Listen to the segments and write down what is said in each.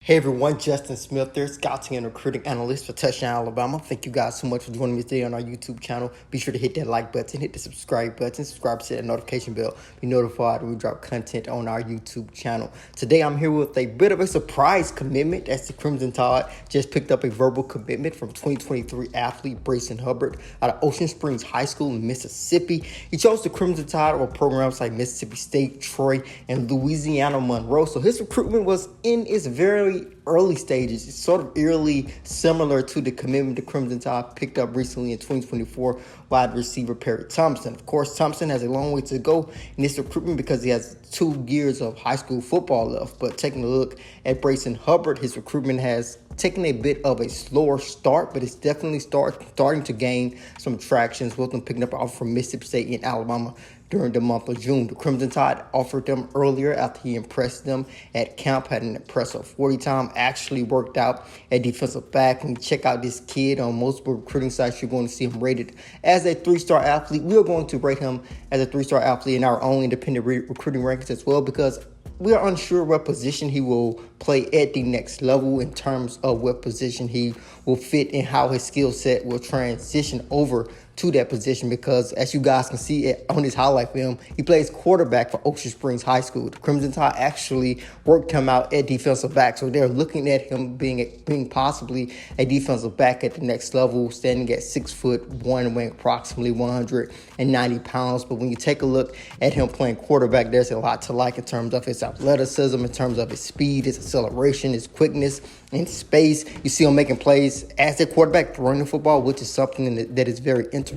Hey everyone, Justin Smith there, scouting and recruiting analyst for Touchdown Alabama. Thank you guys so much for joining me today on our YouTube channel. Be sure to hit that like button, hit the subscribe button, subscribe to that notification bell. Be notified when we drop content on our YouTube channel. Today I'm here with a bit of a surprise commitment as the Crimson Tide just picked up a verbal commitment from 2023 athlete Brayson Hubbard out of Ocean Springs High School in Mississippi. He chose the Crimson Tide over programs like Mississippi State, Troy, and Louisiana Monroe. So his recruitment was in its very early stages. It's sort of eerily similar to the commitment the Crimson Tide picked up recently in 2024 wide receiver Perry Thompson. Of course, Thompson has a long way to go in this recruitment because he has 2 years of high school football left. But taking a look at Brayson Hubbard, his recruitment has taken a bit of a slower start, but it's definitely starting to gain some traction with them picking up off from Mississippi State and Alabama during the month of June. The Crimson Tide offered them earlier after he impressed them at camp, had an impressive 40 time, actually worked out at defensive back. When you check out this kid on multiple recruiting sites, you're going to see him rated as a 3-star athlete. We're going to rate him as a 3-star athlete in our own independent recruiting rankings as well, because we are unsure what position he will play at the next level in terms of what position he will fit and how his skill set will transition over to that position, because as you guys can see on his highlight film, he plays quarterback for Ocean Springs High School. The Crimson Tide actually worked him out at defensive back, so they're looking at him being possibly a defensive back at the next level, standing at 6'1", weighing approximately 190 pounds. But when you take a look at him playing quarterback, there's a lot to like in terms of his athleticism, in terms of his speed, his acceleration, his quickness, and space. You see him making plays as a quarterback, throwing the football, which is something that is very interesting.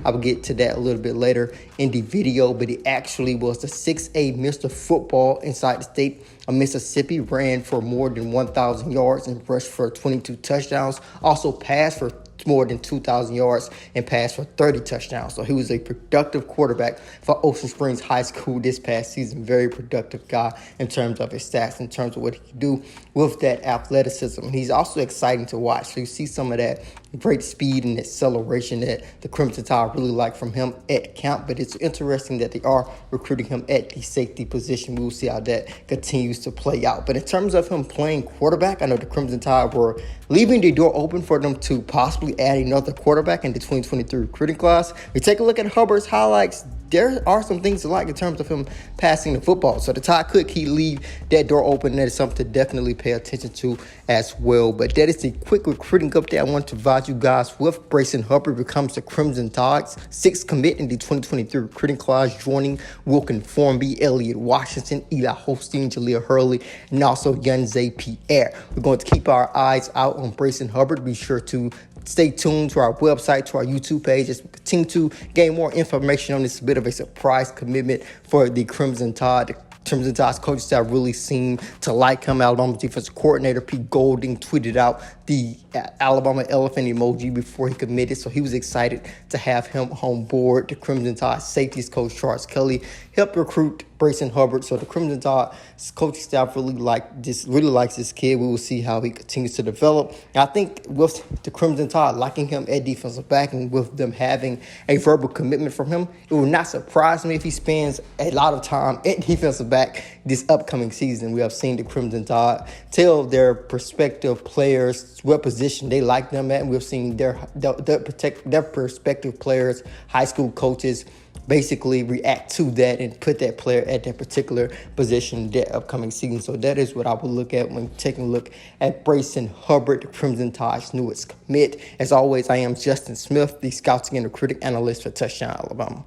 I will get to that a little bit later in the video, but he actually was the 6A Mr. Football inside the state of Mississippi, ran for more than 1,000 yards and rushed for 22 touchdowns, also passed for more than 2,000 yards and passed for 30 touchdowns. So he was a productive quarterback for Ocean Springs High School this past season. Very productive guy in terms of his stats, in terms of what he can do with that athleticism. And he's also exciting to watch. So you see some of that great speed and acceleration that the Crimson Tide really like from him at camp. But it's interesting that they are recruiting him at the safety position. We will see how that continues to play out. But in terms of him playing quarterback, I know the Crimson Tide were leaving the door open for them to possibly add another quarterback in the 2023 recruiting class. We take a look at Hubbard's highlights. There are some things to like in terms of him passing the football. So the Tide could leave that door open. That is something to definitely pay attention to as well. But that is the quick recruiting update I want to provide you guys with. Brayson Hubbard becomes the Crimson Tide's 6th commit in the 2023 recruiting class, joining Wilkin Formby, Elliott Washington, Eli Holstein, Jaleel Hurley, and also Yunze Pierre. We're going to keep our eyes out on Brayson Hubbard. Be sure to stay tuned to our website, to our YouTube page, as we continue to gain more information on this bit of a surprise commitment for the Crimson Tide. The Crimson Tide's coaching staff really seemed to like him. Alabama's defensive coordinator Pete Golding tweeted out the Alabama elephant emoji before he committed, so he was excited to have him on board. The Crimson Tide safeties coach Charles Kelly helped recruit Brayson Hubbard, so the Crimson Tide coaching staff really likes this kid. We will see how he continues to develop. And I think with the Crimson Tide liking him at defensive back and with them having a verbal commitment from him, it would not surprise me if he spends a lot of time at defensive back this upcoming season. We have seen the Crimson Tide tell their prospective players what position they like them at, and we've seen their prospective players, high school coaches, basically react to that and put that player at that particular position that upcoming season. So that is what I would look at when taking a look at Brayson Hubbard, the Crimson Tide's newest commit. As always, I am Justin Smith, the scouting and recruiting analyst for Touchdown Alabama.